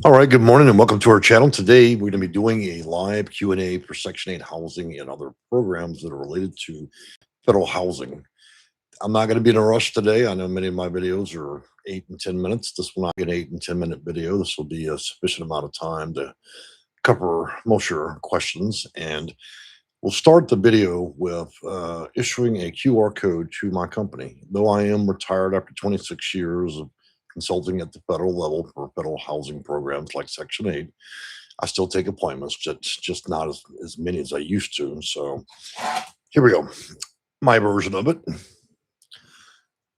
All right, good morning and welcome to our channel. Today, we're going to be doing a live Q&A for Section 8 housing and other programs that are related to federal housing. I'm not going to be in a rush today. I know many of my videos are 8 and 10 minutes. This will not be an 8 and 10-minute video. This will be a sufficient amount of time to cover most of your questions. And we'll start the video with issuing a QR code to my company. Though I am retired after 26 years of consulting at the federal level for federal housing programs like Section 8, I still take appointments, just not as many as I used to. So here we go. My version of it.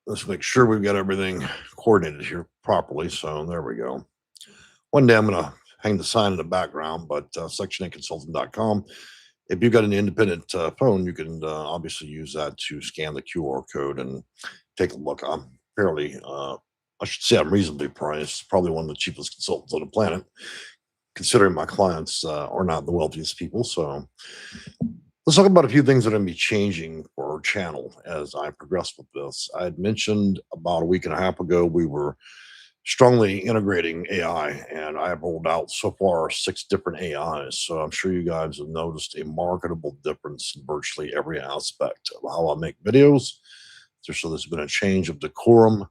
Let's make sure we've got everything coordinated here properly. So there we go. One day I'm going to hang the sign in the background, but section8consultant.com. If you've got an independent phone, you can obviously use that to scan the QR code and take a look. I'm fairly, I should say, I'm reasonably priced. Probably one of the cheapest consultants on the planet, considering my clients are not the wealthiest people. So let's talk about a few things that are going to be changing for our channel as I progress with this. I had mentioned about a week and a half ago we were strongly integrating AI, and I have rolled out so far 6 different AIs. So I'm sure you guys have noticed a marketable difference in virtually every aspect of how I make videos. So there's been a change of decorum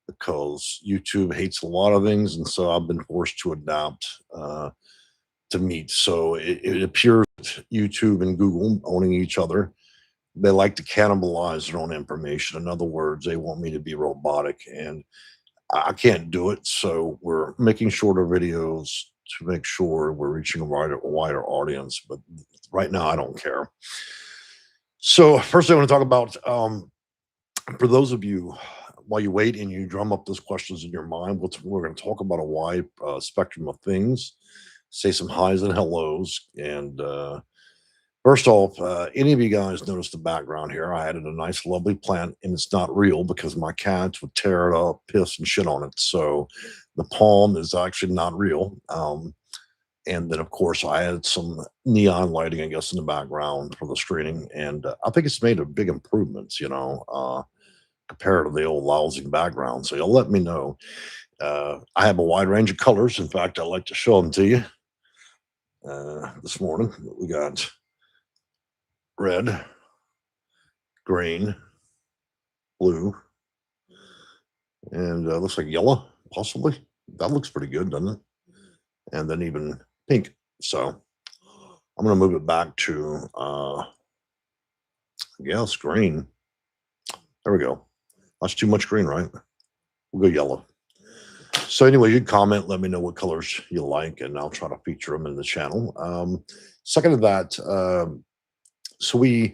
because YouTube hates a lot of things, and so I've been forced to adapt to meet. So it appears that YouTube and Google owning each other, they like to cannibalize their own information. In other words, they want me to be robotic, and I can't do it. So we're making shorter videos to make sure we're reaching a wider audience. But right now, I don't care. So first, I want to talk about for those of you, while you wait and you drum up those questions in your mind, we're going to talk about a wide spectrum of things, say some highs and hellos. And first off, any of you guys noticed the background here? I added a nice, lovely plant, and it's not real because my cats would tear it up, piss, and shit on it. So the palm is actually not real. And then, of course, I added some neon lighting, I guess, in the background for the screening. And I think it's made a big improvements, compared to the old lousy background. So you'll let me know. I have a wide range of colors. In fact, I'd like to show them to you this morning. We got red, green, blue, and looks like yellow, possibly. That looks pretty good, doesn't it? And then even pink. So I'm going to move it back to, I guess, green. There we go. That's too much green, right? We'll go yellow. So anyway, you comment, let me know what colors you like, and I'll try to feature them in the channel. Second to that, so the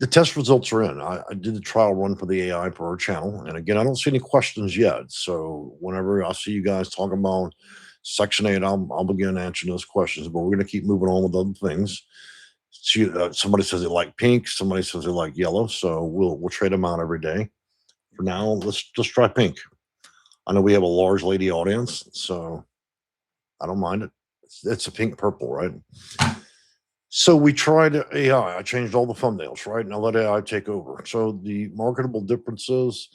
test results are in. I did the trial run for the AI for our channel, and again, I don't see any questions yet. So whenever I see you guys talking about Section 8, I'll begin answering those questions. But we're going to keep moving on with other things. Somebody says they like pink, somebody says they like yellow, so we'll trade them out every day. For now, let's just try pink. I know we have a large lady audience, so I don't mind it. It's a pink purple, right? So we tried AI. I changed all the thumbnails, right? Now let AI take over. So the marketable differences,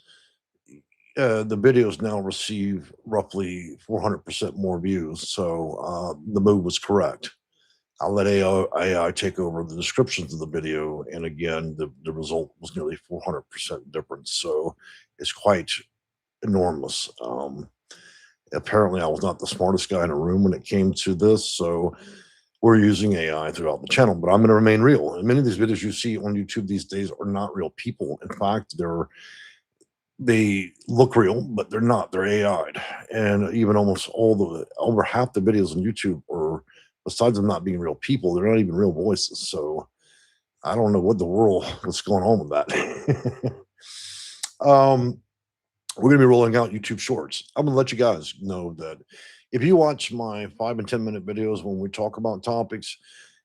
the videos now receive roughly 400% more views. So the move was correct. I'll let AI take over the descriptions of the video. And again, the result was nearly 400% difference. So it's quite enormous. Apparently, I was not the smartest guy in a room when it came to this. So we're using AI throughout the channel, but I'm going to remain real. And many of these videos you see on YouTube these days are not real people. In fact, they look real, but they're not. They're AI'd. And even almost over half the videos on YouTube are, besides them not being real people, they're not even real voices. So I don't know what's going on with that. We're going to be rolling out YouTube Shorts. I'm going to let you guys know that if you watch my 5 and 10-minute videos when we talk about topics,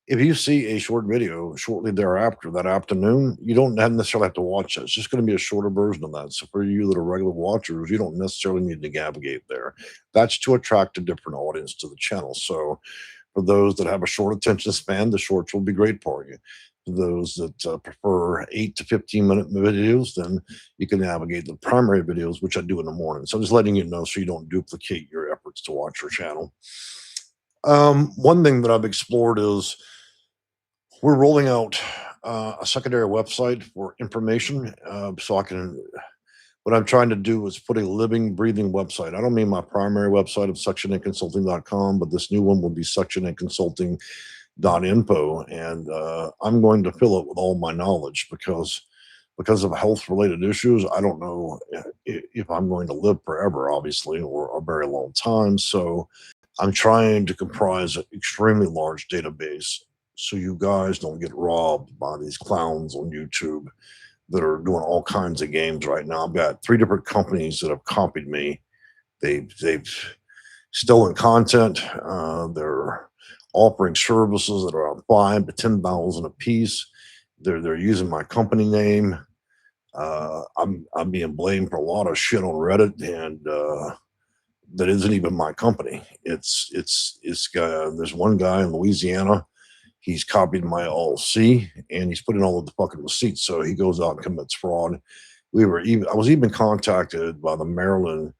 if you see a short video shortly thereafter that afternoon, you don't necessarily have to watch it. It's just going to be a shorter version of that. So for you that are regular watchers, you don't necessarily need to navigate there. That's to attract a different audience to the channel. So for those that have a short attention span, the shorts will be great for you. For those that prefer 8 to 15-minute videos, then you can navigate the primary videos, which I do in the morning. So I'm just letting you know so you don't duplicate your efforts backwards to watch our channel. One thing that I've explored is we're rolling out a secondary website for information. So I can, what I'm trying to do is put a living, breathing website. I don't mean my primary website of sectionaconsulting.com, but this new one will be sectionaconsulting.info. And I'm going to fill it with all my knowledge because of health related issues. I don't know if I'm going to live forever, obviously, or a very long time. So I'm trying to comprise an extremely large database so you guys don't get robbed by these clowns on YouTube that are doing all kinds of games right now. I've got 3 different companies that have copied me. They've stolen content. They're offering services that are on 5 to 10,000 a piece. They're using my company name. I'm being blamed for a lot of shit on Reddit, and that isn't even my company. There's one guy in Louisiana. He's copied my LLC and he's put in all of the fucking receipts. So he goes out and commits fraud. I was even contacted by the Maryland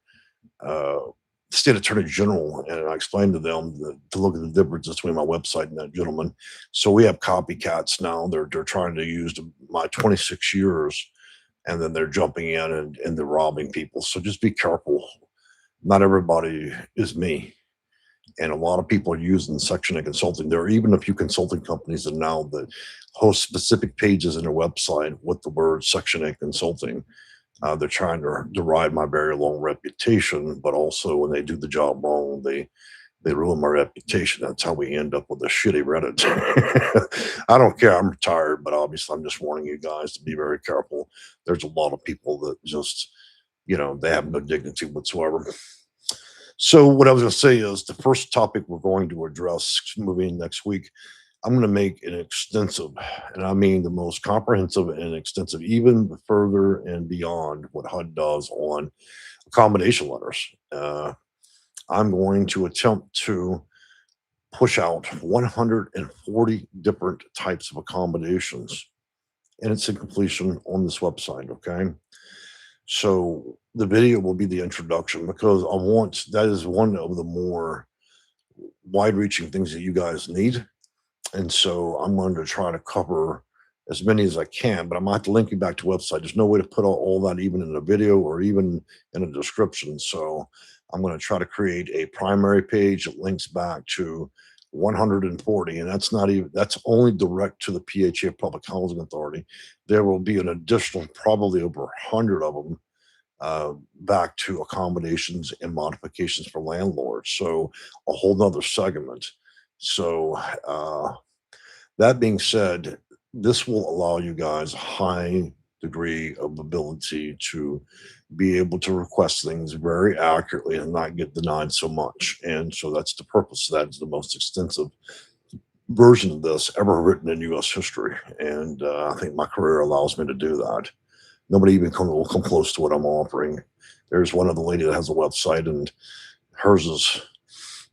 state attorney general, and I explained to them to look at the difference between my website and that gentleman. So we have copycats now. They're trying to use my 26 years, and then they're jumping in and they're robbing people. So just be careful. Not everybody is me. And a lot of people are using Section 8 Consulting. There are even a few consulting companies that now that host specific pages in their website with the word Section 8 Consulting. They're trying to deride my very long reputation, but also when they do the job wrong, they ruin my reputation. That's how we end up with a shitty Reddit. I don't care. I'm retired, but obviously I'm just warning you guys to be very careful. There's a lot of people that just, they have no dignity whatsoever. So what I was going to say is the first topic we're going to address moving next week, I'm going to make an extensive, and I mean the most comprehensive and extensive, even further and beyond what HUD does on accommodation letters. I'm going to attempt to push out 140 different types of accommodations, and it's in completion on this website, okay? So the video will be the introduction because that is one of the more wide-reaching things that you guys need. And so I'm going to try to cover as many as I can, but I'm going to have to link you back to website. There's no way to put all that even in a video or even in a description. So I'm going to try to create a primary page that links back to 140, and that's only direct to the PHA Public Housing Authority. There will be an additional probably over 100 of them back to accommodations and modifications for landlords. So a whole nother segment. So that being said, this will allow you guys a high degree of ability to be able to request things very accurately and not get denied so much. And so that's the purpose. That is the most extensive version of this ever written in U.S. history. And I think my career allows me to do that. Nobody even will come close to what I'm offering. There's one other lady that has a website, and hers is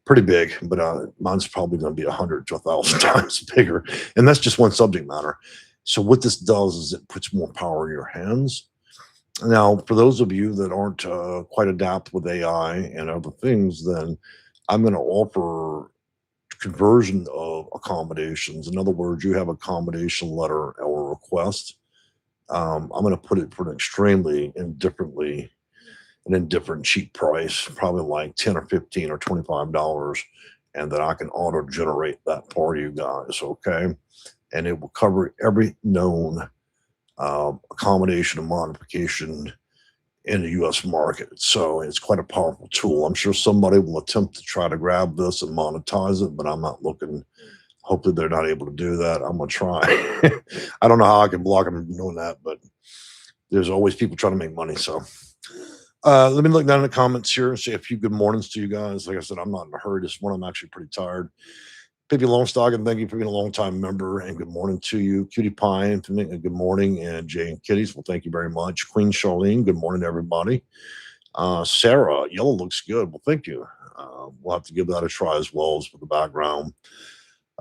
pretty big, but mine's probably going to be 100 to 1,000 times bigger. And that's just one subject matter. So what this does is it puts more power in your hands. Now, for those of you that aren't quite adept with AI and other things, then I'm going to offer conversion of accommodations. In other words, you have accommodation letter or request. I'm going to put it for an extremely an indifferent cheap price, probably like 10 or 15 or $25, and then I can auto generate that for you guys. Okay. And it will cover every known accommodation and modification in the US market. So it's quite a powerful tool. I'm sure somebody will attempt to try to grab this and monetize it, but I'm not looking. Hopefully they're not able to do that. I'm going to try. I don't know how I can block them from doing that, but there's always people trying to make money. So let me look down in the comments here and say a few good mornings to you guys. Like I said, I'm not in a hurry this morning. I'm actually pretty tired. Pippi Longstock, thank you for being a long-time member, and good morning to you. Cutie Pie, and good morning. And Jay and Kitties, well, thank you very much. Queen Charlene, good morning, everybody. Sarah, yellow looks good. Well, thank you. We'll have to give that a try as well as for the background.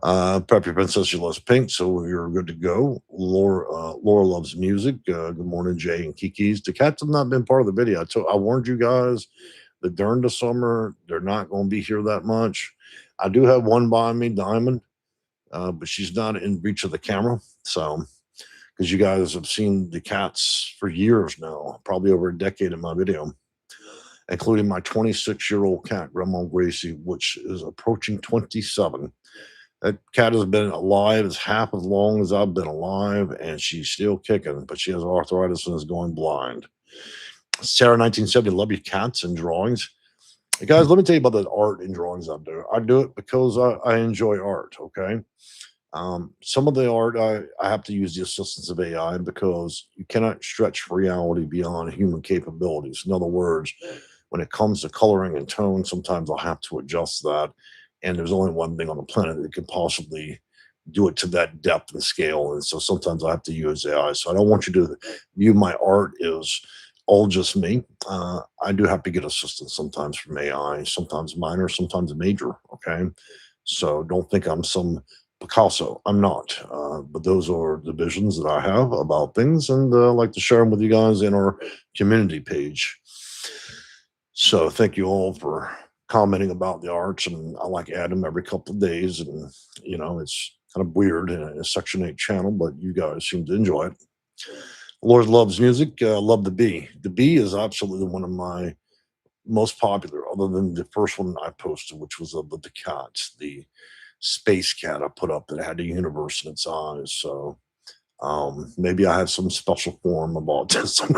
Peppy Princess, she loves pink, so you're good to go. Laura loves music. Good morning, Jay and Kiki's. The cats have not been part of the video. I warned you guys that during the summer they're not going to be here that much. I do have one by me, Diamond, but she's not in reach of the camera. So, because you guys have seen the cats for years now, probably over a decade in my video, including my 26-year-old cat, Grandma Gracie, which is approaching 27. That cat has been alive as half as long as I've been alive, and she's still kicking, but she has arthritis and is going blind. Sarah 1970, love your cats and drawings. Hey, guys, let me tell you about the art and drawings I do. I do it because I enjoy art, okay? Some of the art I have to use the assistance of AI because you cannot stretch reality beyond human capabilities. In other words, when it comes to coloring and tone, sometimes I'll have to adjust that. And there's only one thing on the planet that can possibly do it to that depth and scale. And so sometimes I have to use AI. So I don't want you to view my art as all just me. I do have to get assistance sometimes from AI, sometimes minor, sometimes major. Okay. So don't think I'm some Picasso. I'm not. But those are the visions that I have about things, and I like to share them with you guys in our community page. So thank you all for commenting about the arts, and I like add them every couple of days. And it's kind of weird in a Section 8 channel, but you guys seem to enjoy it. Lord loves music. Love the bee. The bee is absolutely one of my most popular, other than the first one I posted, which was of the cats, the space cat I put up that had a universe in its eyes. So maybe I have some special form of autism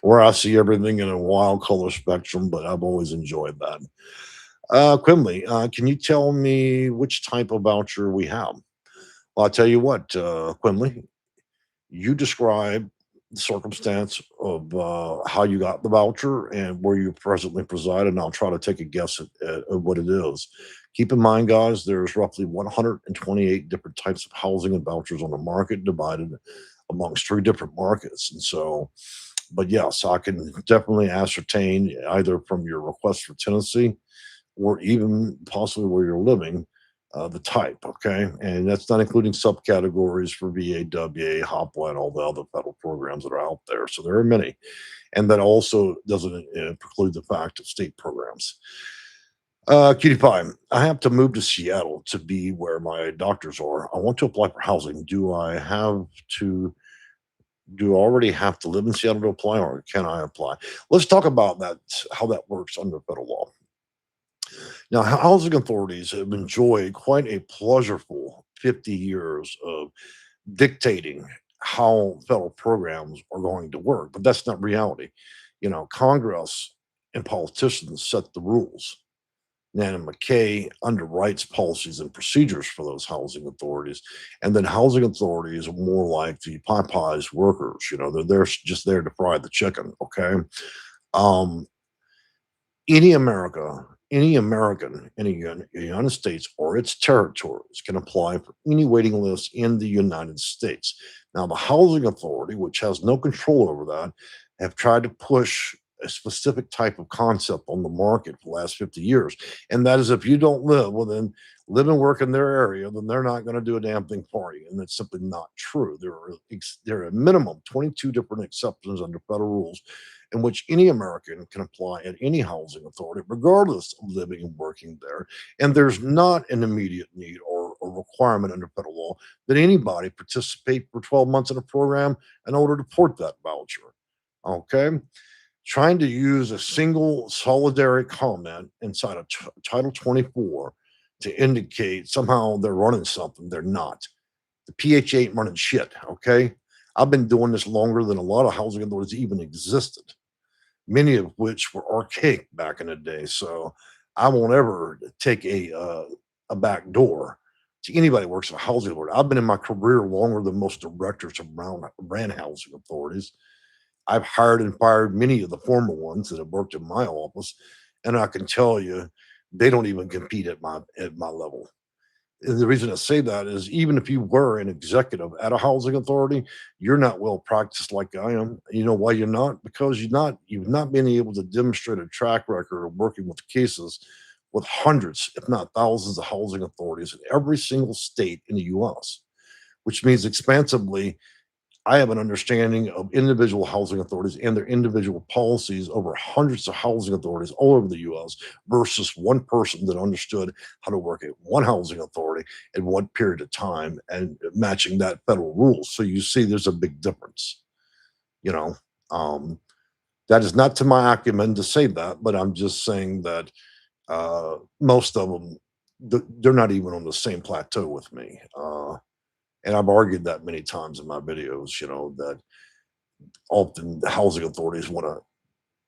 where I see everything in a wild color spectrum, but I've always enjoyed that. Quimley, can you tell me which type of voucher we have? Well, I'll tell you what, Quimley, you describe the circumstance of how you got the voucher and where you presently preside, and I'll try to take a guess at what it is. Keep in mind, guys, there's roughly 128 different types of housing and vouchers on the market, divided amongst three different markets. And so, but yes, I can definitely ascertain either from your request for tenancy or even possibly where you're living, the type, okay? And that's not including subcategories for VA, WA, HOPWA, and all the other federal programs that are out there. So there are many. And that also doesn't preclude the fact of state programs. Cutie Pie, I have to move to Seattle to be where my doctors are. I want to apply for housing. Do I already have to live in Seattle to apply, or can I apply? Let's talk about that, how that works under federal law. Now, housing authorities have enjoyed quite a pleasurable 50 years of dictating how federal programs are going to work, but that's not reality. Congress and politicians set the rules. Nana McKay underwrites policies and procedures for those housing authorities. And then housing authorities are more like the Popeyes workers. They're just there to fry the chicken. Okay. Um, any American in the United States or its territories can apply for any waiting list in the United States. Now, the housing authority, which has no control over that, have tried to push a specific type of concept on the market for the last 50 years. And that is, if you don't live and work in their area, then they're not going to do a damn thing for you. And that's simply not true. There are a minimum 22 different exceptions under federal rules in which any American can apply at any housing authority, regardless of living and working there. And there's not an immediate need or a requirement under federal law that anybody participate for 12 months in a program in order to port that voucher. Okay. Trying to use a single solitary comment inside of Title 24 to indicate somehow they're running something. They're not. The PH ain't running shit. Okay. I've been doing this longer than a lot of housing authorities even existed, many of which were archaic back in the day. So I won't ever take a back door to anybody who works in a housing authority. I've been in my career longer than most directors around ran housing authorities. I've hired and fired many of the former ones that have worked in my office, and I can tell you they don't even compete at my level. And the reason I say that is, even if you were an executive at a housing authority, you're not well practiced like I am. You know why you're not? Because you've not been able to demonstrate a track record of working with cases with hundreds, if not thousands, of housing authorities in every single state in the US, which means expansively I have an understanding of individual housing authorities and their individual policies over hundreds of housing authorities all over the US versus one person that understood how to work at one housing authority in one period of time and matching that federal rules. So you see there's a big difference, you know. Um, that is not to my acumen to say that, but I'm just saying that most of them, they're not even on the same plateau with me. And I've argued that many times in my videos, that often the housing authorities want to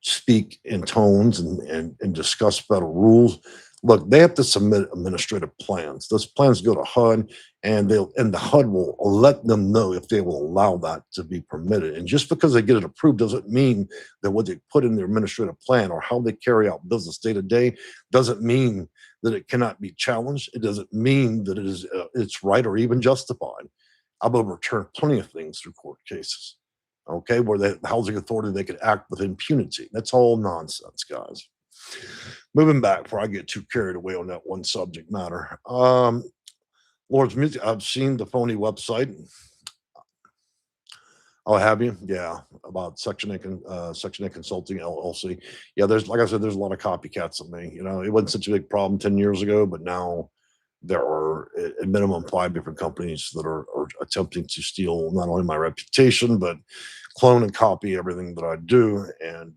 speak in tones and discuss federal rules. Look, they have to submit administrative plans. Those plans go to HUD, and the HUD will let them know if they will allow that to be permitted. And just because they get it approved doesn't mean that what they put in their administrative plan or how they carry out business day to day doesn't mean that it cannot be challenged. It doesn't mean that it's right or even justified. I've overturned plenty of things through court cases, okay, where the housing authority, they could act with impunity. That's all nonsense, guys. Moving back before I get too carried away on that one subject matter. Lord's Music, I've seen the phony website. Oh, have you? Yeah, about Section 8 Consulting LLC. Yeah, there's, like I said, there's a lot of copycats of me. It wasn't such a big problem 10 years ago, but now there are at minimum 5 different companies that are attempting to steal not only my reputation, but clone and copy everything that I do. And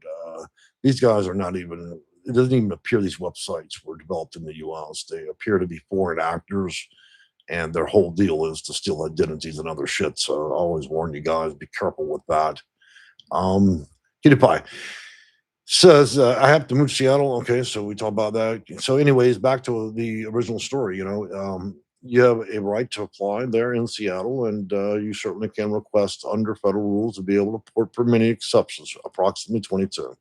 these guys are not even, it doesn't even appear these websites were developed in the US. They appear to be foreign actors, and their whole deal is to steal identities and other shit. So I always warn you guys, be careful with that. Kitty Pie says, I have to move to Seattle. Okay, so we talked about that. So, anyways, back to the original story. You have a right to apply there in Seattle, and you certainly can request under federal rules to be able to port for many exceptions, approximately 22.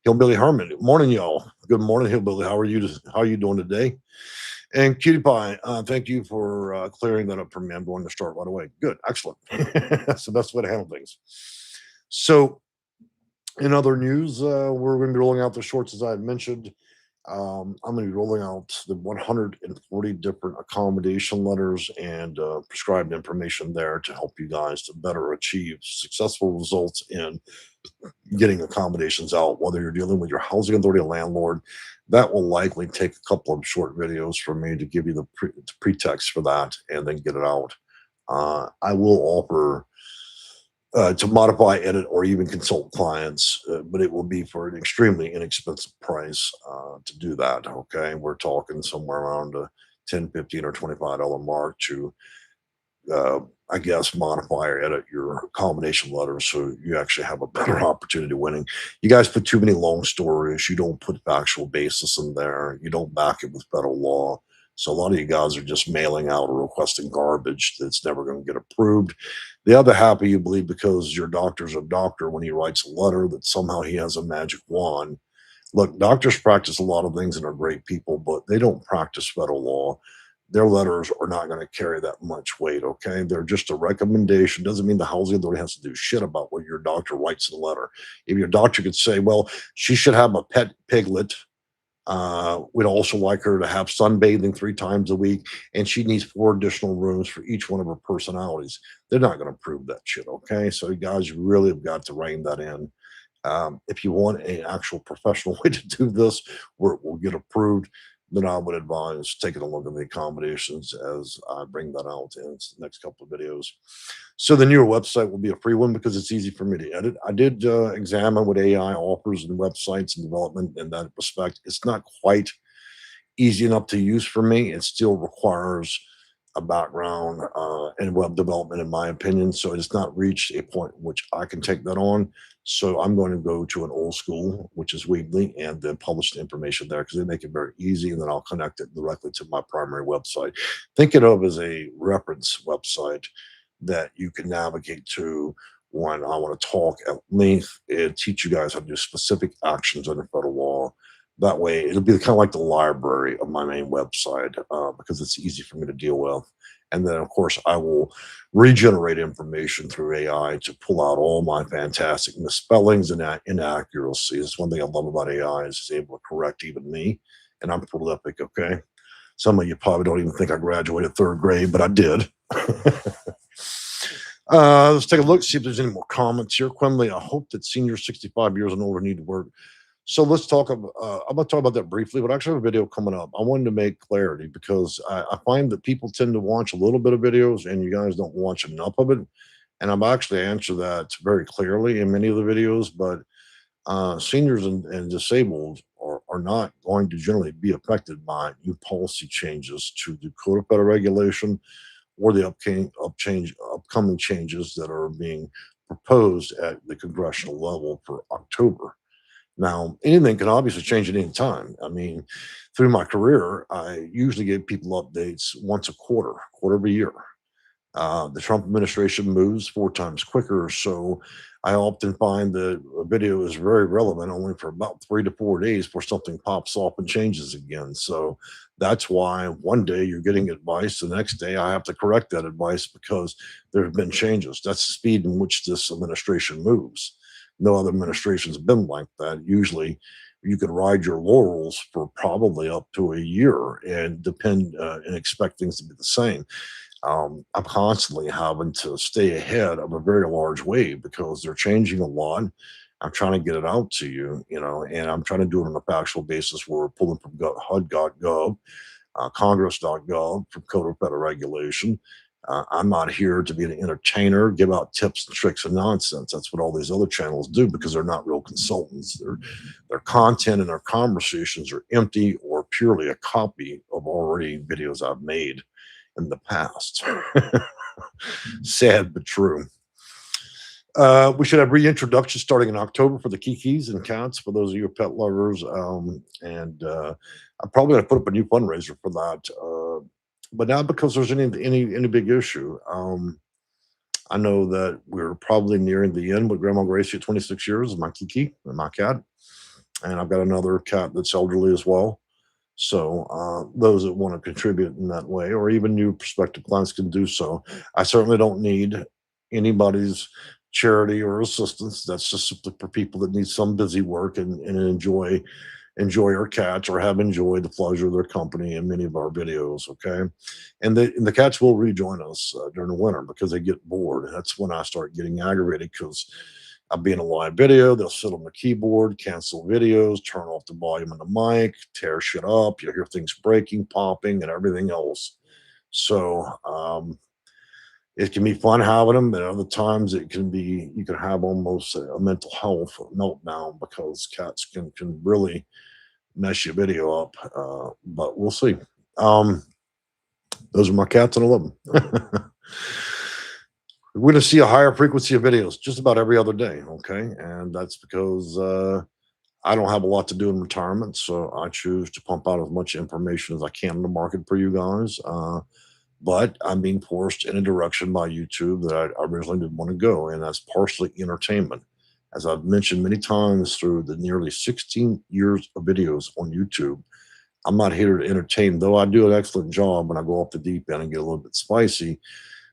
Hillbilly Herman, morning, y'all. Good morning, Hillbilly. How are you? How are you doing today? And Cutie Pie, thank you for clearing that up for me. I'm going to start right away. Good, excellent. That's the best way to handle things. So, in other news, we're going to be rolling out the shorts as I had mentioned. I'm going to be rolling out the 140 different accommodation letters and prescribed information there to help you guys to better achieve successful results in getting accommodations out, whether you're dealing with your housing authority or landlord. That will likely take a couple of short videos from me to give you the pretext for that and then get it out. I will offer to modify, edit, or even consult clients, but it will be for an extremely inexpensive price to do that. Okay, we're talking somewhere around a 10, 15, or $25 mark to, uh, I guess, modify or edit your accommodation letter so you actually have a better opportunity of winning. You guys put too many long stories. You don't put factual basis in there. You don't back it with federal law. So a lot of you guys are just mailing out or requesting garbage that's never going to get approved. The other half of you believe because your doctor's a doctor when he writes a letter that somehow he has a magic wand. Look, doctors practice a lot of things and are great people, but they don't practice federal law. Their letters are not going to carry that much weight, okay? They're just a recommendation. Doesn't mean the housing authority has to do shit about what your doctor writes in the letter. If your doctor could say, well, she should have a pet piglet, we'd also like her to have sunbathing 3 times a week, and she needs 4 additional rooms for each one of her personalities. They're not going to prove that shit, okay? So you guys really have got to rein that in. If you want an actual professional way to do this where it will get approved, then I would advise taking a look at the accommodations as I bring that out in the next couple of videos. So the newer website will be a free one because it's easy for me to edit. I did examine what AI offers in websites and development in that respect. It's not quite easy enough to use for me. It still requires a background in web development, in my opinion. So it's not reached a point in which I can take that on. So I'm going to go to an old school, which is Weebly, and then publish the information there because they make it very easy. And then I'll connect it directly to my primary website. Think it of as a reference website that you can navigate to when I want to talk at length and teach you guys how to do specific actions under federal law. That way, it'll be kind of like the library of my main website because it's easy for me to deal with. And then, of course, I will regenerate information through AI to pull out all my fantastic misspellings and inaccuracies. That's one thing I love about AI is it's able to correct even me. And I'm prolific, okay? Some of you probably don't even think I graduated 3rd grade, but I did. Let's take a look, see if there's any more comments here. Quimley, I hope that seniors 65 years and older need to work. So let's talk about, I'm going to talk about that briefly, but I actually have a video coming up. I wanted to make clarity because I find that people tend to watch a little bit of videos and you guys don't watch enough of it. And I've actually answered that very clearly in many of the videos, but seniors and disabled are not going to generally be affected by new policy changes to the Code of Federal Regulation or the upcoming changes that are being proposed at the congressional level for October. Now, anything can obviously change at any time. I mean, through my career, I usually give people updates once a quarter of a year. The Trump administration moves 4 times quicker, so I often find that a video is very relevant only for about 3 to 4 days before something pops off and changes again. So that's why one day you're getting advice, the next day I have to correct that advice because there have been changes. That's the speed in which this administration moves. No other administration's been like that. Usually, you could ride your laurels for probably up to a year and depend and expect things to be the same. I'm constantly having to stay ahead of a very large wave because they're changing a lot. I'm trying to get it out to you, and I'm trying to do it on a factual basis where we're pulling from HUD.gov, Congress.gov, from Code of Federal Regulation. I'm not here to be an entertainer, give out tips and tricks and nonsense. That's what all these other channels do because they're not real consultants. Their content and their conversations are empty or purely a copy of already videos I've made in the past. Sad but true. We should have reintroductions starting in October for the Kikis and cats for those of you pet lovers. And I'm probably going to put up a new fundraiser for that, but not because there's any big issue. I know that we're probably nearing the end with Grandma Gracie at 26 years, my Kiki and my cat, and I've got another cat that's elderly as well. So those that want to contribute in that way, or even new prospective clients, can do so. I certainly don't need anybody's charity or assistance. That's just simply for people that need some busy work and enjoy our cats or have enjoyed the pleasure of their company in many of our videos. Okay, and the cats will rejoin us during the winter because they get bored. That's when I start getting aggravated because I'll be in a live video. They'll sit on the keyboard, cancel videos, turn off the volume on the mic, tear shit up. You'll hear things breaking, popping, and everything else. So it can be fun having them, and other times you can have almost a mental health meltdown because cats can really mess your video up. But we'll see. Um, those are my cats, and I love them. We're going to see a higher frequency of videos just about every other day. Okay. And that's because I don't have a lot to do in retirement. So I choose to pump out as much information as I can in the market for you guys. But I'm being forced in a direction by YouTube that I originally didn't want to go. And that's partially entertainment. As I've mentioned many times through the nearly 16 years of videos on YouTube, I'm not here to entertain, though I do an excellent job when I go off the deep end and get a little bit spicy.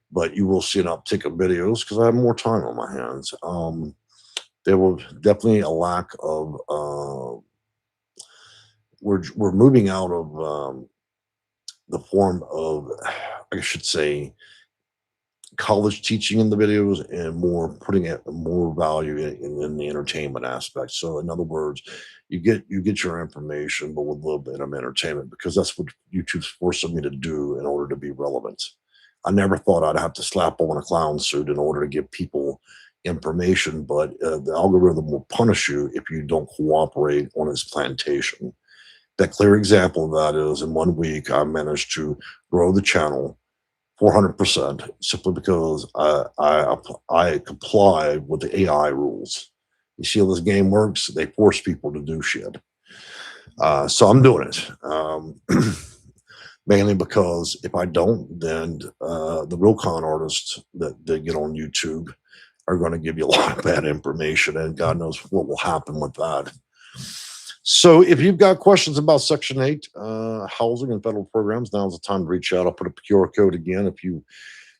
But you will see an uptick of videos because I have more time on my hands. There will definitely a lack of. We're moving out of the form of, I should say, college teaching in the videos and more putting it more value in the entertainment aspect. So in other words, you get your information, but with a little bit of entertainment because that's what YouTube's forcing me to do in order to be relevant. I never thought I'd have to slap on a clown suit in order to give people information, but the algorithm will punish you if you don't cooperate on its plantation. That clear example of that is in 1 week, I managed to grow the channel 400% simply because I complied with the AI rules. You see how this game works? They force people to do shit. So I'm doing it. Mainly because if I don't, then the real con artists that get on YouTube are going to give you a lot of bad information, and God knows what will happen with that. So if you've got questions about Section 8 housing and federal programs, now's the time to reach out. I'll put a QR code again. If you've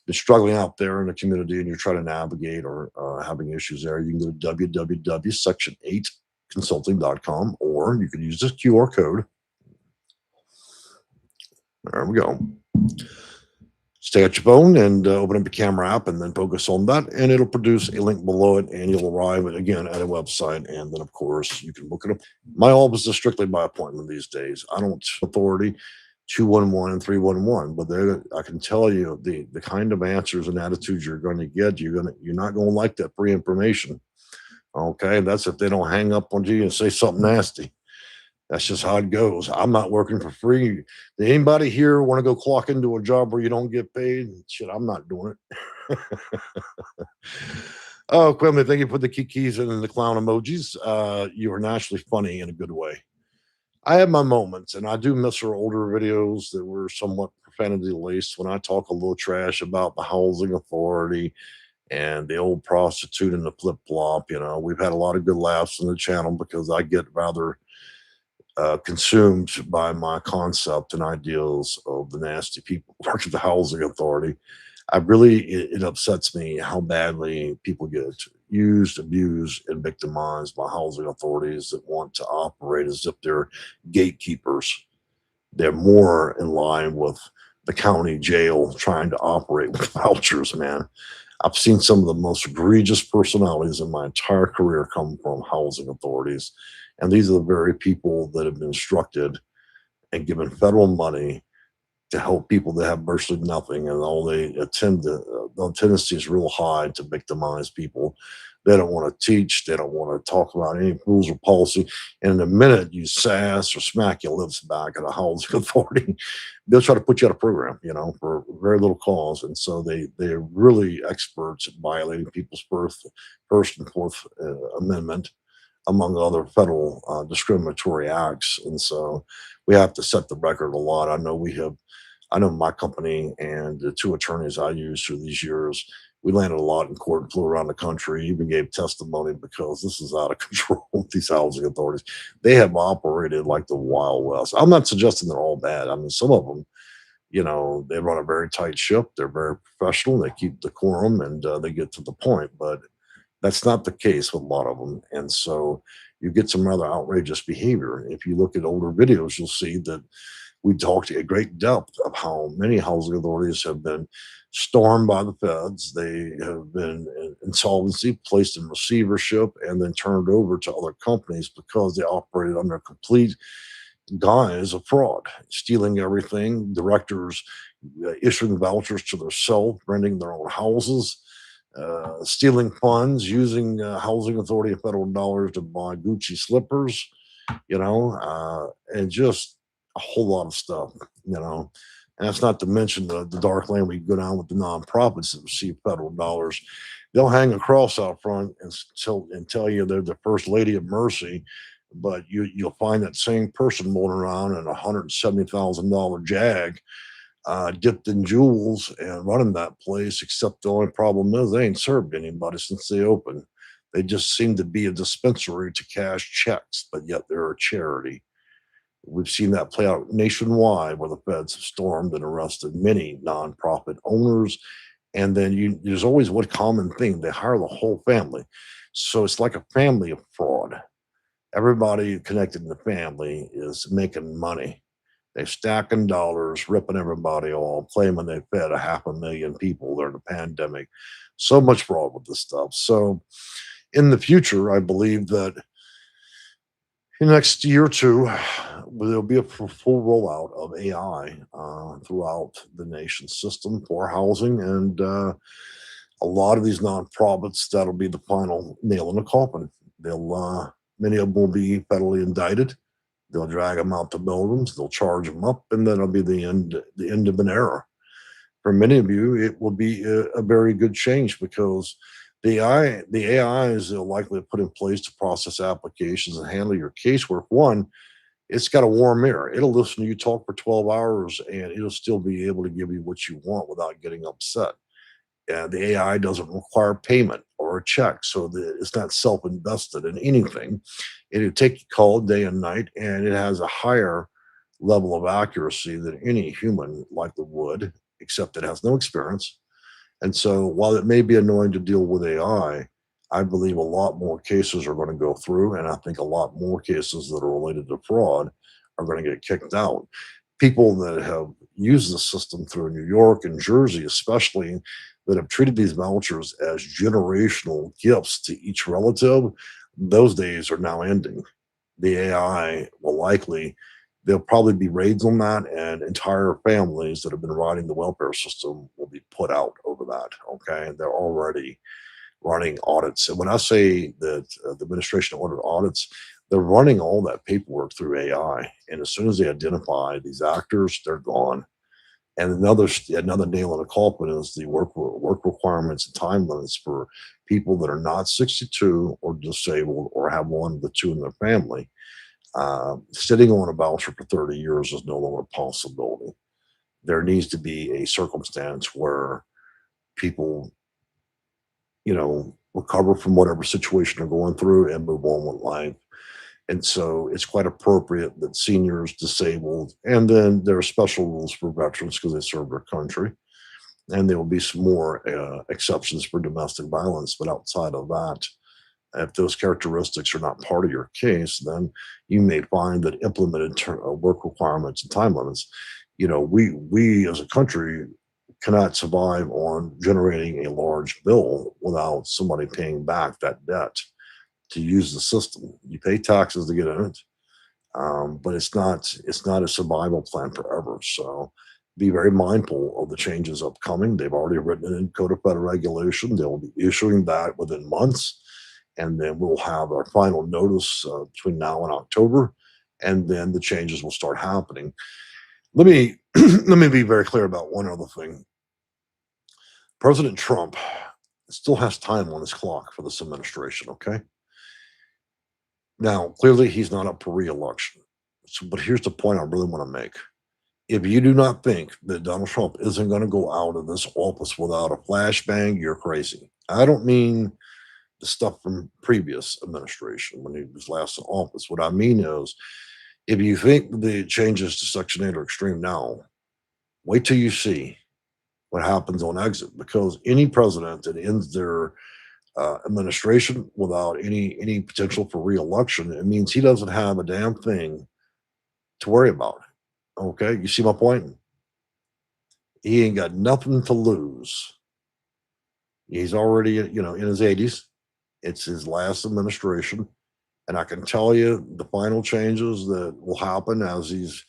been struggling out there in the community and you're trying to navigate or having issues there, you can go to www.section8consulting.com, or you can use this QR code. There we go. Stay at your phone and open up the camera app and then focus on that, and it'll produce a link below it, and you'll arrive again at a website, and then of course you can look it up. My office is strictly by appointment these days. I don't authority 211 and 311, but I can tell you the kind of answers and attitudes you're going to get. You're not going to like that free information. Okay, that's if they don't hang up on you and say something nasty. That's just how it goes. I'm not working for free. Did anybody here want to go clock into a job where you don't get paid? Shit, I'm not doing it. Oh, Quimby, thank you for the kikis and the clown emojis. You are naturally funny in a good way. I have my moments, and I do miss our older videos that were somewhat profanity laced when I talk a little trash about the housing authority and the old prostitute and the flip flop. We've had a lot of good laughs on the channel because I get rather consumed by my concept and ideals of the nasty people work at the housing authority. It upsets me how badly people get used, abused, and victimized by housing authorities that want to operate as if they're gatekeepers. They're more in line with the county jail trying to operate with vouchers, man. I've seen some of the most egregious personalities in my entire career come from housing authorities. And these are the very people that have been instructed and given federal money to help people that have virtually nothing, and all they attend to, the tendency is real high to victimize people. They don't want to teach. They don't want to talk about any rules or policy. And in a minute, you sass or smack your lips back at a housing authority, they'll try to put you out of program, for very little cause. And so they're really experts at violating people's first and fourth amendment, among other federal discriminatory acts. And so we have to set the record a lot. I know my company and the two attorneys I used through these years, we landed a lot in court and flew around the country, even gave testimony because this is out of control with these housing authorities. They have operated like the Wild West. I'm not suggesting they're all bad. I mean, some of them, they run a very tight ship. They're very professional. They keep decorum and they get to the point. But that's not the case with a lot of them. And so you get some rather outrageous behavior. If you look at older videos, you'll see that we talked at great depth of how many housing authorities have been stormed by the feds. They have been in insolvency, placed in receivership, and then turned over to other companies because they operated under complete guise of fraud, stealing everything. Directors issuing vouchers to themselves, renting their own houses, stealing funds, using housing authority and federal dollars to buy Gucci slippers, and just a whole lot of stuff, And that's not to mention the dark lane we go down with the nonprofits that receive federal dollars. They'll hang a cross out front and tell you they're the first lady of mercy, but you'll find that same person rolling around in a $170,000 Jag, dipped in jewels and running that place. Except the only problem is they ain't served anybody since they opened. They just seem to be a dispensary to cash checks, but yet they're a charity. We've seen that play out nationwide where the feds have stormed and arrested many nonprofit owners. And then there's always one common thing: they hire the whole family. So it's like a family of fraud. Everybody connected in the family is making money. They're stacking dollars, ripping everybody off, claiming they fed 500,000 people during the pandemic. So much fraud with this stuff. So in the future, I believe that in the next year or two, there'll be a full rollout of AI throughout the nation's system for housing. And a lot of these nonprofits, that'll be the final nail in the coffin. Many of them will be federally indicted. They'll drag them out to buildings. They'll charge them up, and then it'll be the end of an era. For many of you, it will be a very good change because the AI is likely put in place to process applications and handle your casework. One, it's got a warm ear. It'll listen to you talk for 12 hours, and it'll still be able to give you what you want without getting upset. The AI doesn't require payment or a check, so it's not self-invested in anything. It'll take your call day and night, and it has a higher level of accuracy than any human likely would, except it has no experience. And so while it may be annoying to deal with I believe a lot more cases are going to go through, and I think a lot more cases that are related to fraud are going to get kicked out. People that have use the system through New York and Jersey, especially, that have treated these vouchers as generational gifts to each relative, those days are now ending. The AI will likely, there'll probably be raids on that, and entire families that have been riding the welfare system will be put out over that. Okay. And they're already running audits. And when I say that the administration ordered audits, they're running all that paperwork through AI. And as soon as they identify these actors, they're gone. And another nail in the coffin is the work requirements and time limits for people that are not 62 or disabled or have one of the two in their family. Sitting on a voucher for 30 years is no longer a possibility. There needs to be a circumstance where people, recover from whatever situation they're going through and move on with life. And so it's quite appropriate that seniors, disabled, and then there are special rules for veterans because they serve their country. And there will be some more exceptions for domestic violence. But outside of that, if those characteristics are not part of your case, then you may find that implemented work requirements and time limits, we as a country cannot survive on generating a large bill without somebody paying back that debt to use the system. You pay taxes to get in it, but it's not a survival plan forever. So be very mindful of the changes upcoming. They've already written it in Code of Federal Regulation. They'll be issuing that within months, and then we'll have our final notice between now and October, and then the changes will start happening. Let me let me be very clear about one other thing. President Trump still has time on his clock for this administration. Okay. Now, clearly, he's not up for reelection. So, but here's the point I really want to make. If you do not think that Donald Trump isn't going to go out of this office without a flashbang, you're crazy. I don't mean the stuff from previous administration when he was last in office. What I mean is, if you think the changes to Section 8 are extreme now, wait till you see what happens on exit, because any president that ends their administration without any potential for reelection, it means he doesn't have a damn thing to worry about. Okay, you see my point? He ain't got nothing to lose. He's already, in his 80s. It's his last administration, and I can tell you the final changes that will happen as he's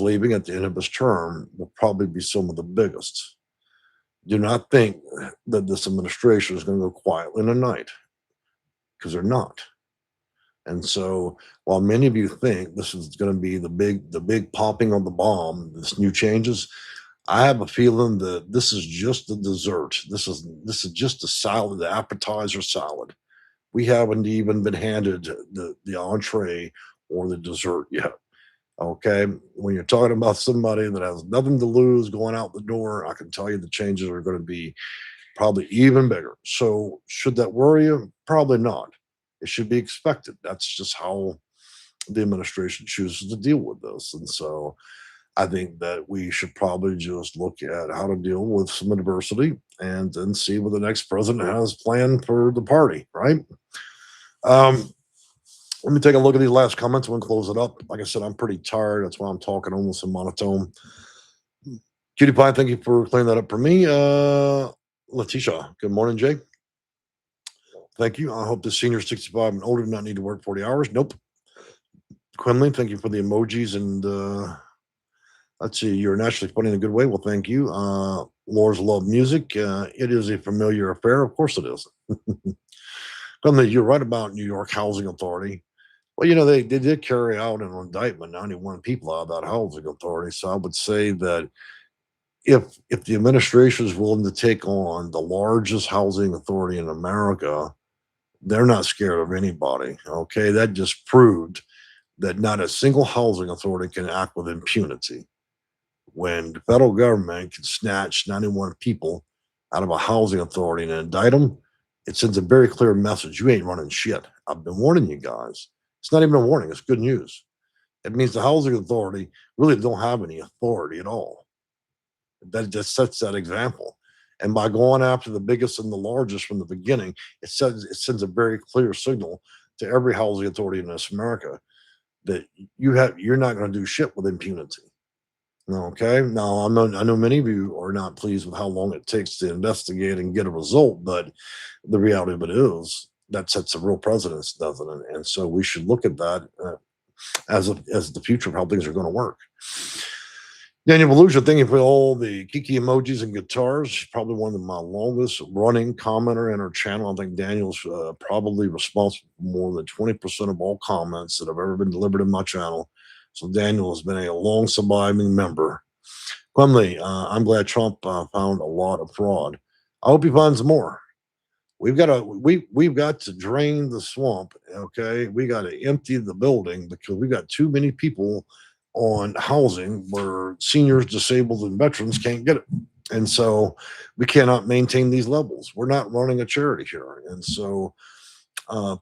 leaving at the end of his term will probably be some of the biggest. Do not think that this administration is going to go quietly in the night, because they're not. And so, while many of you think this is going to be the big popping of the bomb, this new changes, I have a feeling that this is just the dessert. This is just the salad, the appetizer salad. We haven't even been handed the entree or the dessert yet. Okay, when you're talking about somebody that has nothing to lose going out the door, I can tell you the changes are going to be probably even bigger. So, should that worry you? Probably not. It should be expected. That's just how the administration chooses to deal with this. And so I think that we should probably just look at how to deal with some adversity and then see what the next president has planned for the party, right? Um, Let me take a look at these last comments and we'll close it up. Like I said, I'm pretty tired. That's why I'm talking almost in monotone. Cutie Pie, thank you for clearing that up for me. Letitia, good morning, Jay. Thank you. I hope the senior 65 and older do not need to work 40 hours. Nope. Quinley, thank you for the emojis. And let's see, you're naturally funny in a good way. Well, thank you. Laura's love music. It is a familiar affair. Of course it is. Quinley, you're right about New York Housing Authority. Well, they did carry out an indictment, 91 people out of that housing authority. So I would say that if the administration is willing to take on the largest housing authority in America, they're not scared of anybody. Okay, that just proved that not a single housing authority can act with impunity. When the federal government can snatch 91 people out of a housing authority and indict them, it sends a very clear message. You ain't running shit. I've been warning you guys. It's not even a warning, it's good news. It means the housing authority really don't have any authority at all. That just sets that example. And by going after the biggest and the largest from the beginning, it sends a very clear signal to every housing authority in this America that you're not going to do shit with impunity. Okay. Now, I know many of you are not pleased with how long it takes to investigate and get a result, but the reality of it is that sets a real precedence, doesn't it? And so we should look at that as the future of how things are going to work. Daniel Beluga, thank you for all the kiki emojis and guitars. Probably one of my longest running commenter in our channel. I think Daniel's probably responsible for more than 20% of all comments that have ever been delivered in my channel. So Daniel has been a long surviving member. Quimley, I'm glad Trump found a lot of fraud. I hope he finds more. We've got to drain the swamp. Okay, we got to empty the building because we got too many people on housing where seniors, disabled, and veterans can't get it, and so we cannot maintain these levels. We're not running a charity here, and so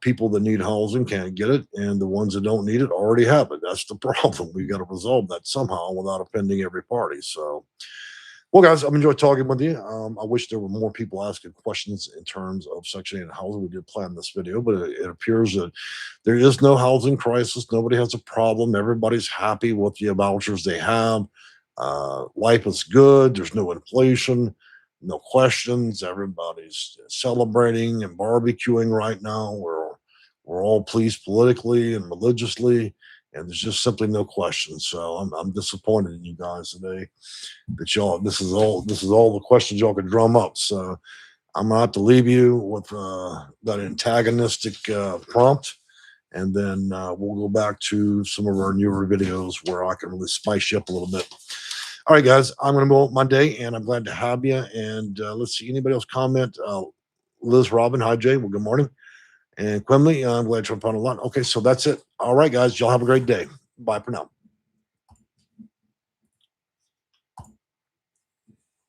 people that need housing can't get it, and the ones that don't need it already have it. That's the problem. We've got to resolve that somehow without offending every party. So well, guys, I've enjoyed talking with you. I wish there were more people asking questions in terms of Section 8 housing. We did plan this video, but it appears that there is no housing crisis. Nobody has a problem. Everybody's happy with the vouchers they have. Life is good. There's no inflation, no questions. Everybody's celebrating and barbecuing right now. We're all pleased politically and religiously, and there's just simply no question. So I'm disappointed in you guys today that y'all this is all the questions y'all could drum up. So I'm gonna have to leave you with that antagonistic prompt, and then we'll go back to some of our newer videos where I can really spice you up a little bit. All right, guys, I'm gonna go my day, and I'm glad to have you. And let's see, anybody else comment? Liz, Robin, hi Jay. Well, good morning. And Quimley, I'm glad you found a lot. Okay, so that's it. All right, guys, y'all have a great day. Bye for now.